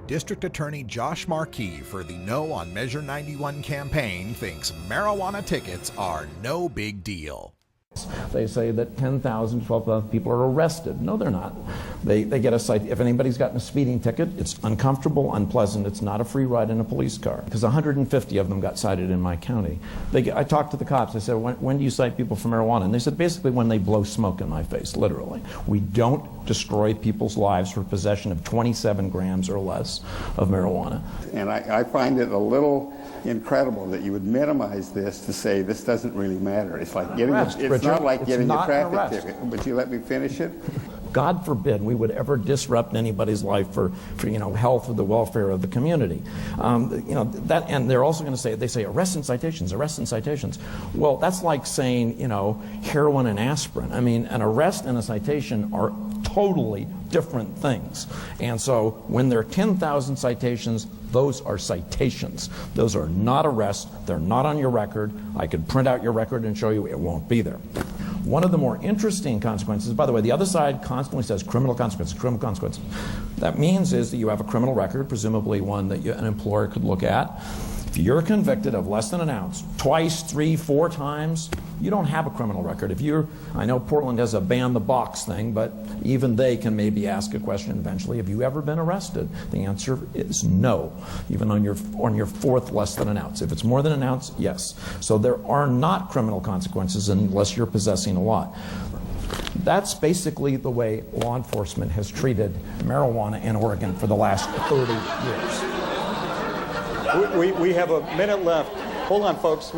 District Attorney Josh Marquis for the No on Measure 91 campaign thinks marijuana tickets are no big deal. They say that 10,000, 12,000 people are arrested. No, they're not. They get a cite. If anybody's gotten a speeding ticket, it's uncomfortable, unpleasant. It's not a free ride in a police car. Because 150 of them got cited in my county. I talked to the cops. I said, when do you cite people for marijuana? And they said, basically when they blow smoke in my face, literally. We don't destroy people's lives for possession of 27 grams or less of marijuana. And I find it a little incredible that you would minimize this to say this doesn't really matter. It's like getting it's not like getting a traffic ticket. Would you let me finish it? God forbid we would ever disrupt anybody's life for health or the welfare of the community. And they're also going to say, they say arrests and citations, arrests and citations. Well, that's like saying, heroin and aspirin. I mean, an arrest and a citation are totally different things. And so when there are 10,000 citations, those are citations. Those are not arrests. They're not on your record. I could print out your record and show you it won't be there. One of the more interesting consequences, by the way, the other side constantly says criminal consequences, criminal consequences. That means is that you have a criminal record, presumably one that an employer could look at. If you're convicted of less than an ounce, twice, 3, 4 times, you don't have a criminal record. I know Portland has a ban the box thing, but even they can maybe ask a question eventually. Have you ever been arrested? The answer is no, even on your 4th less than an ounce. If it's more than an ounce, yes. So there are not criminal consequences unless you're possessing a lot. That's basically the way law enforcement has treated marijuana in Oregon for the last 30 years. We have a minute left. Hold on, folks.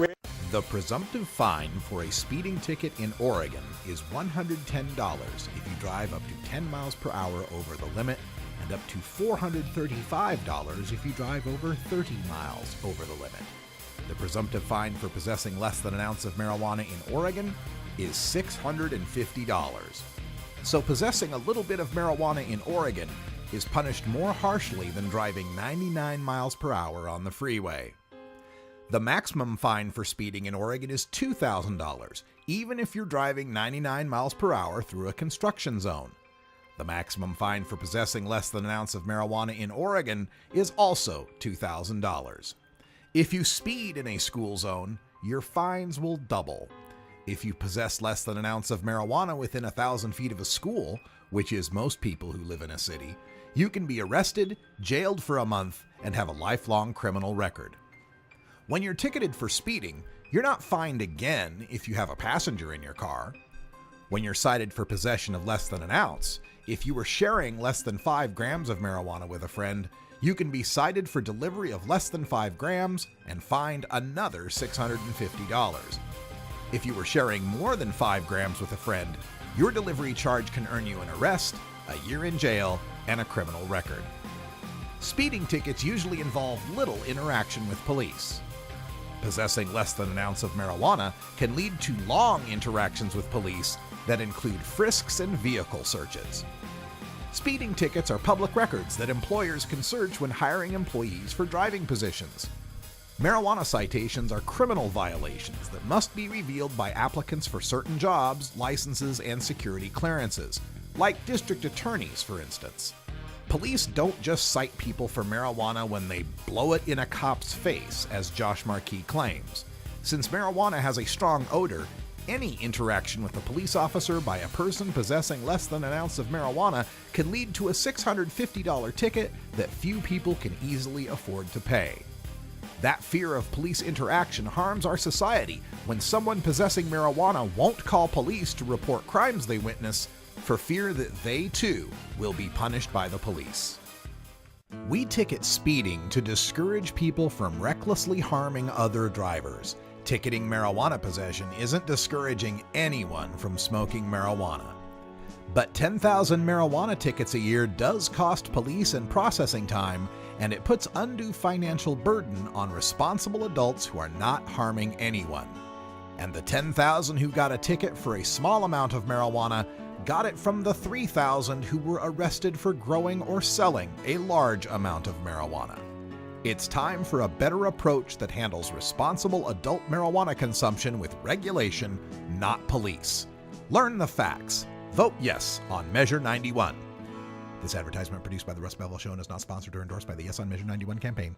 The presumptive fine for a speeding ticket in Oregon is $110 if you drive up to 10 miles per hour over the limit, and up to $435 if you drive over 30 miles over the limit. The presumptive fine for possessing less than an ounce of marijuana in Oregon is $650. So possessing a little bit of marijuana in Oregon is punished more harshly than driving 99 miles per hour on the freeway. The maximum fine for speeding in Oregon is $2,000, even if you're driving 99 miles per hour through a construction zone. The maximum fine for possessing less than an ounce of marijuana in Oregon is also $2,000. If you speed in a school zone, your fines will double. If you possess less than an ounce of marijuana within 1,000 feet of a school, which is most people who live in a city, you can be arrested, jailed for a month, and have a lifelong criminal record. When you're ticketed for speeding, you're not fined again if you have a passenger in your car. When you're cited for possession of less than an ounce, if you were sharing less than 5 grams of marijuana with a friend, you can be cited for delivery of less than 5 grams and fined another $650. If you were sharing more than 5 grams with a friend, your delivery charge can earn you an arrest, a year in jail, and a criminal record. Speeding tickets usually involve little interaction with police. Possessing less than an ounce of marijuana can lead to long interactions with police that include frisks and vehicle searches. Speeding tickets are public records that employers can search when hiring employees for driving positions. Marijuana citations are criminal violations that must be revealed by applicants for certain jobs, licenses, and security clearances, like district attorneys, for instance. Police don't just cite people for marijuana when they blow it in a cop's face, as Josh Marquis claims. Since marijuana has a strong odor, any interaction with a police officer by a person possessing less than an ounce of marijuana can lead to a $650 ticket that few people can easily afford to pay. That fear of police interaction harms our society when someone possessing marijuana won't call police to report crimes they witness for fear that they too will be punished by the police. We ticket speeding to discourage people from recklessly harming other drivers. Ticketing marijuana possession isn't discouraging anyone from smoking marijuana. But 10,000 marijuana tickets a year does cost police and processing time, and it puts undue financial burden on responsible adults who are not harming anyone. And the 10,000 who got a ticket for a small amount of marijuana got it from the 3,000 who were arrested for growing or selling a large amount of marijuana. It's time for a better approach that handles responsible adult marijuana consumption with regulation, not police. Learn the facts. Vote yes on Measure 91. This advertisement produced by The Russ Belville Show and is not sponsored or endorsed by the Yes on Mission 91 campaign.